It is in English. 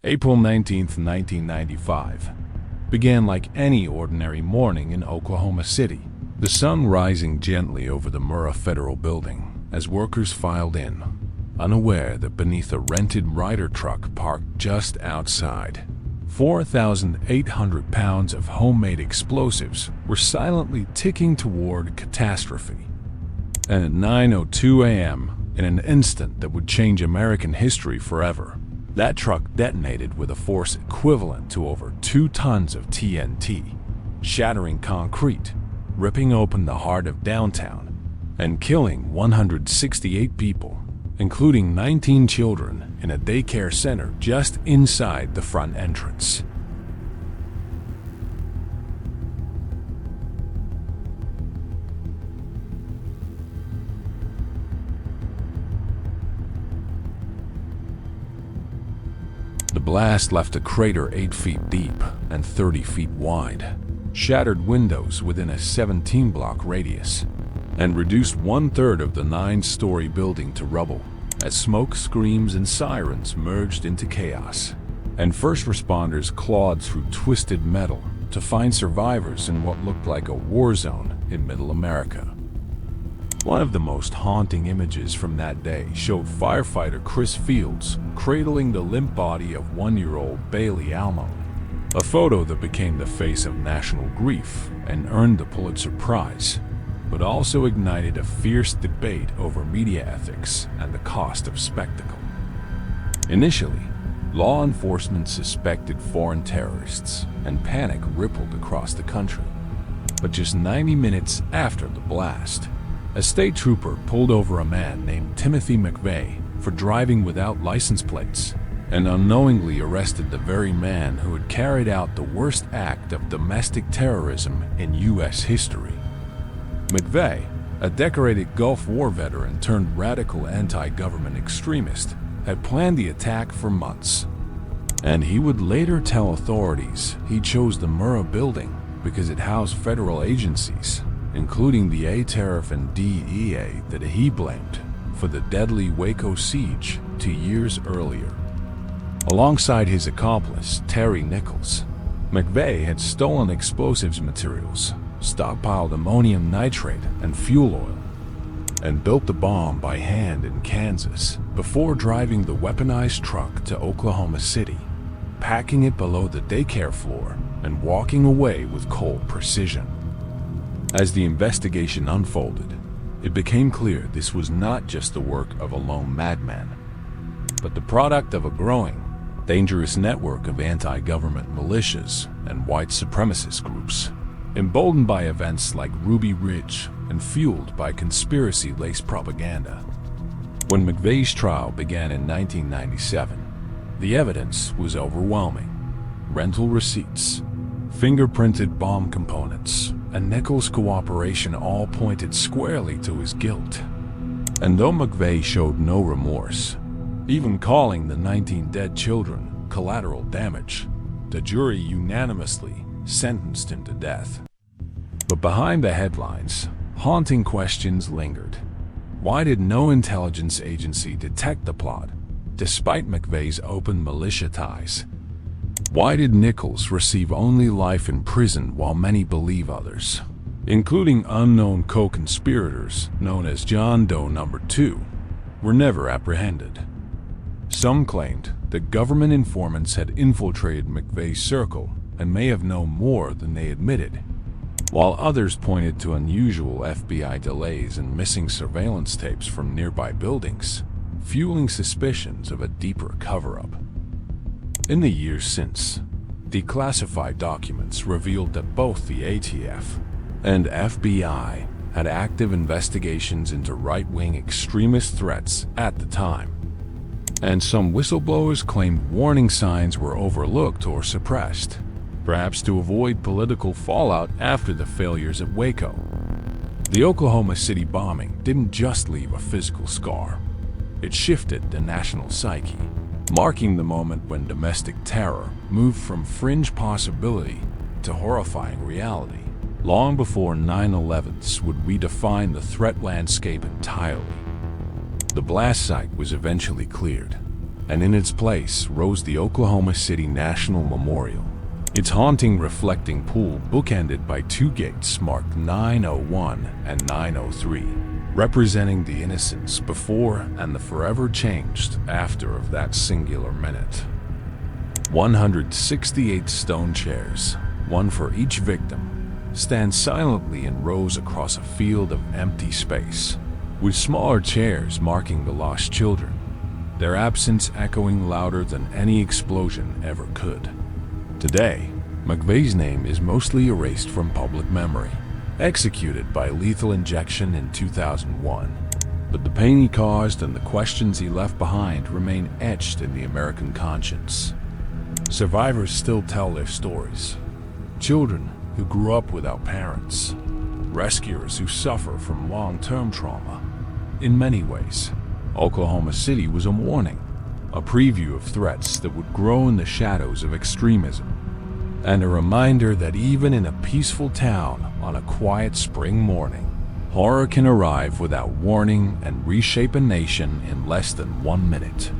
April 19, 1995, began like any ordinary morning in Oklahoma City, the sun rising gently over the Murrah Federal Building as workers filed in, unaware that beneath a rented Ryder truck parked just outside, 4,800 pounds of homemade explosives were silently ticking toward catastrophe. And at 9:02 a.m., in an instant that would change American history forever, that truck detonated with a force equivalent to over 2 tons of TNT, shattering concrete, ripping open the heart of downtown, and killing 168 people, including 19 children in a daycare center just inside the front entrance. The blast left a crater 8 feet deep and 30 feet wide, shattered windows within a 17-block radius, and reduced 1/3 of the 9-story building to rubble as smoke, screams, and sirens merged into chaos, and first responders clawed through twisted metal to find survivors in what looked like a war zone in Middle America. One of the most haunting images from that day showed firefighter Chris Fields cradling the limp body of 1-year-old Bailey Almo, a photo that became the face of national grief and earned the Pulitzer Prize, but also ignited a fierce debate over media ethics and the cost of spectacle. Initially, law enforcement suspected foreign terrorists, and panic rippled across the country. But just 90 minutes after the blast, a state trooper pulled over a man named Timothy McVeigh for driving without license plates and unknowingly arrested the very man who had carried out the worst act of domestic terrorism in U.S. history. McVeigh, a decorated Gulf War veteran turned radical anti-government extremist, had planned the attack for months. And he would later tell authorities he chose the Murrah Building because it housed federal agencies, including the A Tariff and DEA, that he blamed for the deadly Waco siege 2 years earlier. Alongside his accomplice, Terry Nichols, McVeigh had stolen explosives materials, stockpiled ammonium nitrate and fuel oil, and built the bomb by hand in Kansas before driving the weaponized truck to Oklahoma City, packing it below the daycare floor and walking away with cold precision. As the investigation unfolded, it became clear this was not just the work of a lone madman, but the product of a growing, dangerous network of anti-government militias and white supremacist groups, emboldened by events like Ruby Ridge and fueled by conspiracy-laced propaganda. When McVeigh's trial began in 1997, the evidence was overwhelming. Rental receipts, fingerprinted bomb components, and Nichols' cooperation all pointed squarely to his guilt. And though McVeigh showed no remorse, even calling the 19 dead children collateral damage, the jury unanimously sentenced him to death. But behind the headlines, haunting questions lingered. Why did no intelligence agency detect the plot, despite McVeigh's open militia ties? Why did Nichols receive only life in prison while many believe others, including unknown co-conspirators known as John Doe No. 2, were never apprehended? Some claimed that government informants had infiltrated McVeigh's circle and may have known more than they admitted, while others pointed to unusual FBI delays and missing surveillance tapes from nearby buildings, fueling suspicions of a deeper cover-up. In the years since, declassified documents revealed that both the ATF and FBI had active investigations into right-wing extremist threats at the time, and some whistleblowers claimed warning signs were overlooked or suppressed, perhaps to avoid political fallout after the failures at Waco. The Oklahoma City bombing didn't just leave a physical scar. It shifted the national psyche, marking the moment when domestic terror moved from fringe possibility to horrifying reality, long before 9/11s would redefine the threat landscape entirely. The blast site was eventually cleared, and in its place rose the Oklahoma City National Memorial, its haunting reflecting pool bookended by two gates marked 901 and 903, representing the innocence before and the forever changed after of that singular minute. 168 stone chairs, one for each victim, stand silently in rows across a field of empty space, with smaller chairs marking the lost children, their absence echoing louder than any explosion ever could. Today, McVeigh's name is mostly erased from public memory, executed by lethal injection in 2001. But the pain he caused and the questions he left behind remain etched in the American conscience. Survivors still tell their stories. Children who grew up without parents. Rescuers who suffer from long-term trauma. In many ways, Oklahoma City was a warning, a preview of threats that would grow in the shadows of extremism, and a reminder that even in a peaceful town on a quiet spring morning, horror can arrive without warning and reshape a nation in less than 1 minute.